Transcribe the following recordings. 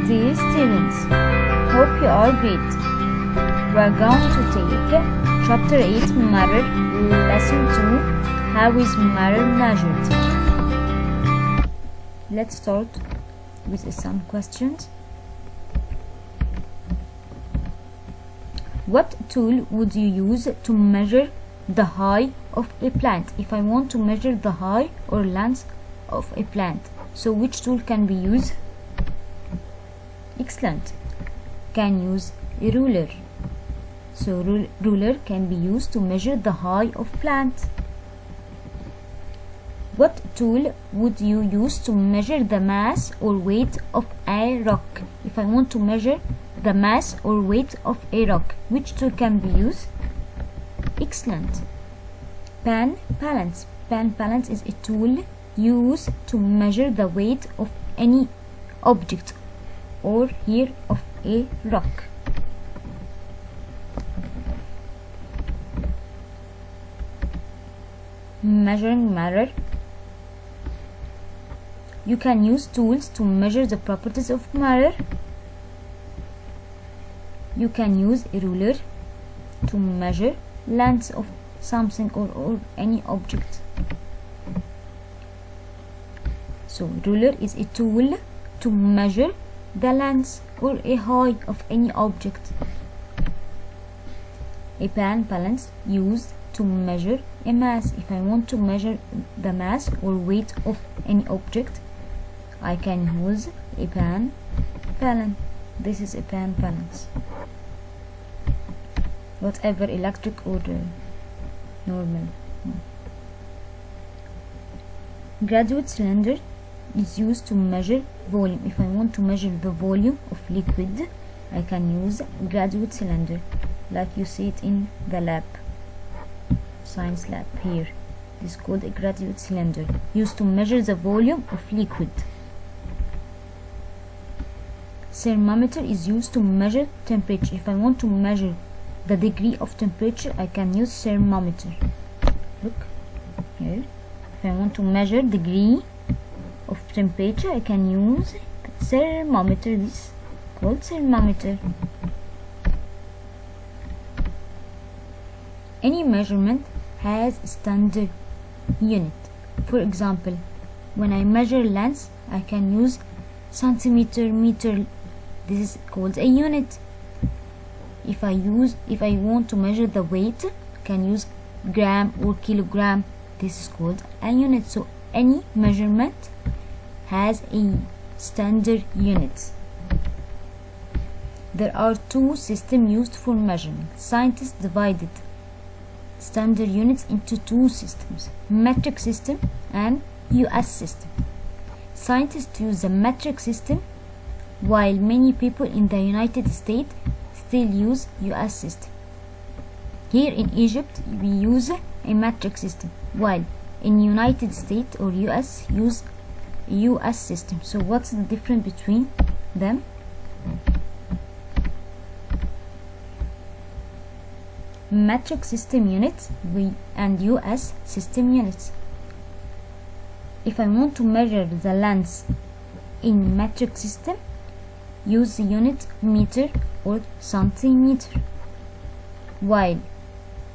Dear students, hope you are great. We are going to take Chapter 8 Matter, Lesson 2, How is Matter Measured? Let's start with some questions. What tool would you use to measure the height of a plant? If I want to measure the height or length of a plant, so which tool can be used? Excellent. Can use a ruler. So ruler can be used to measure the height of plant. What tool would you use to measure the mass or weight of a rock? If I want to measure the mass or weight of a rock, which tool can be used? Excellent. Pan balance. Pan balance is a tool used to measure the weight of any object, or here of a rock. Measuring matter. You can use tools to measure the properties of matter. You can use a ruler to measure length of something or any object. So ruler is a tool to measure the length or a height of any object. A pan balance used to measure a mass. If I want to measure the mass or weight of any object, I can use a pan balance. This is a pan balance. Whatever electric or normal. Graduate cylinder is used to measure volume. If I want to measure the volume of liquid, I can use graduate cylinder, like you see it in the lab, science lab here. This is called a graduate cylinder, used to measure the volume of liquid. Thermometer is used to measure temperature. If I want to measure the degree of temperature, I can use thermometer. Look here. If I want to measure degree of temperature, I can use thermometer. This is called thermometer. Any measurement has a standard unit. For example, when I measure length, I can use centimeter, meter. This is called a unit. If I want to measure the weight, I can use gram or kilogram. This is called a unit. So any measurement has a standard unit. There are two systems used for measurement. Scientists divided standard units into two systems: metric system and US system. Scientists use the metric system, while many people in the United States still use US system. Here in Egypt we use a metric system, while in United States or US use US system. So what's the difference between them? Metric system units and US system units. If I want to measure the length in metric system, use the unit meter or centimeter, while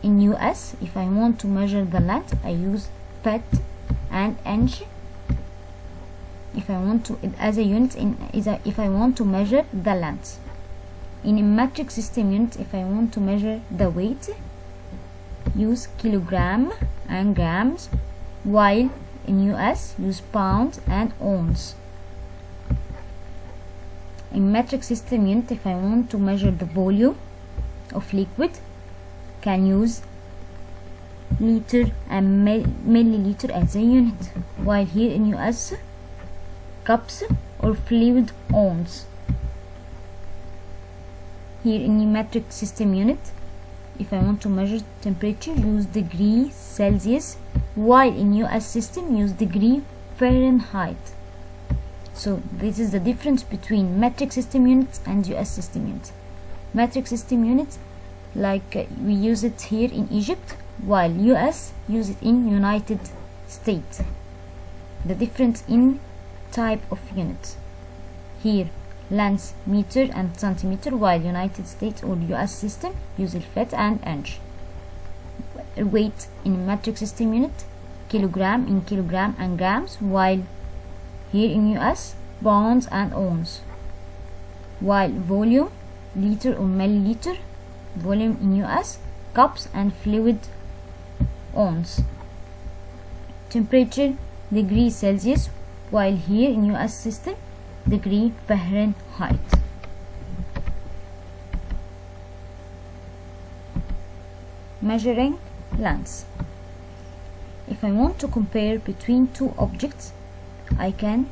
in US, if I want to measure the length, I use foot and inch. If I want to, as a unit if I want to measure the length. In a metric system unit, if I want to measure the weight, use kilogram and grams, while in US use pounds and ounce. In metric system unit, if I want to measure the volume of liquid, can use liter and milliliter as a unit, while here in US cups or fluid ounce. Here in the metric system unit, if I want to measure temperature, use degree Celsius, while in US system use degree Fahrenheit. So this is the difference between metric system units and US system units. Metric system units, like we use it here in Egypt, while US use it in United States. The difference in type of units. Here length meter and centimeter, while United States or US system use feet and inch. Weight in metric system unit, kilogram in kilogram and grams, while here in US pounds and ounce. While volume, liter or milliliter, volume in US, cups and fluid, ounce. Temperature, degree Celsius, while here in US system, degree Fahrenheit. Measuring length. If I want to compare between two objects, I can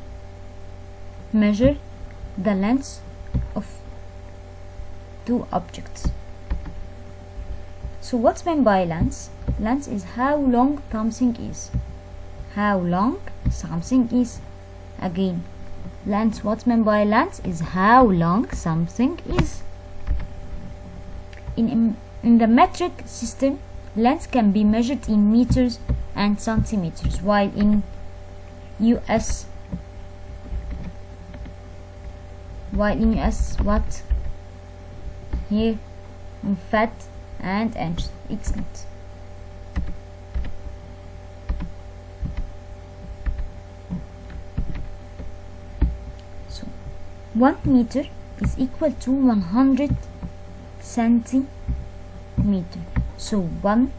measure the length of two objects. So what's meant by length? Length is how long something is. How long something is. Again, length, what's meant by length is how long something is. In the metric system, length can be measured in meters and centimeters, while in US what? Here in feet and inch. Excellent. So 1 meter is equal to 100 centimeter. So 1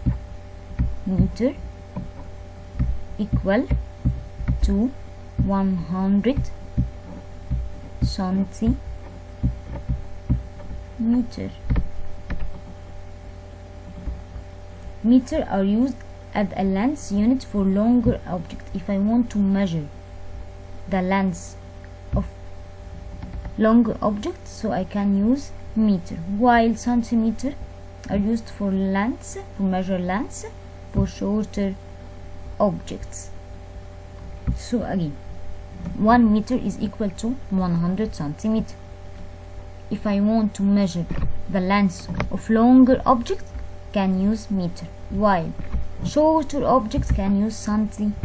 meter equal to 100 centimeter. Meter are used as a length unit for longer object. If I want to measure the length of longer object, so I can use meter, while centimeter are used for length, for measure length for shorter objects. So again, 1 meter is equal to 100 centimeter. If I want to measure the length of longer objects, can use meter, while shorter objects can use centimeter.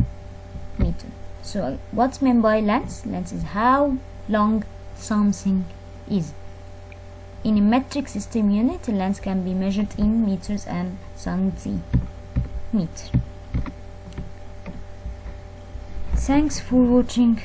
So what's meant by length? Length is how long something is. In a metric system unit, length can be measured in meters and centimeter. Thanks for watching.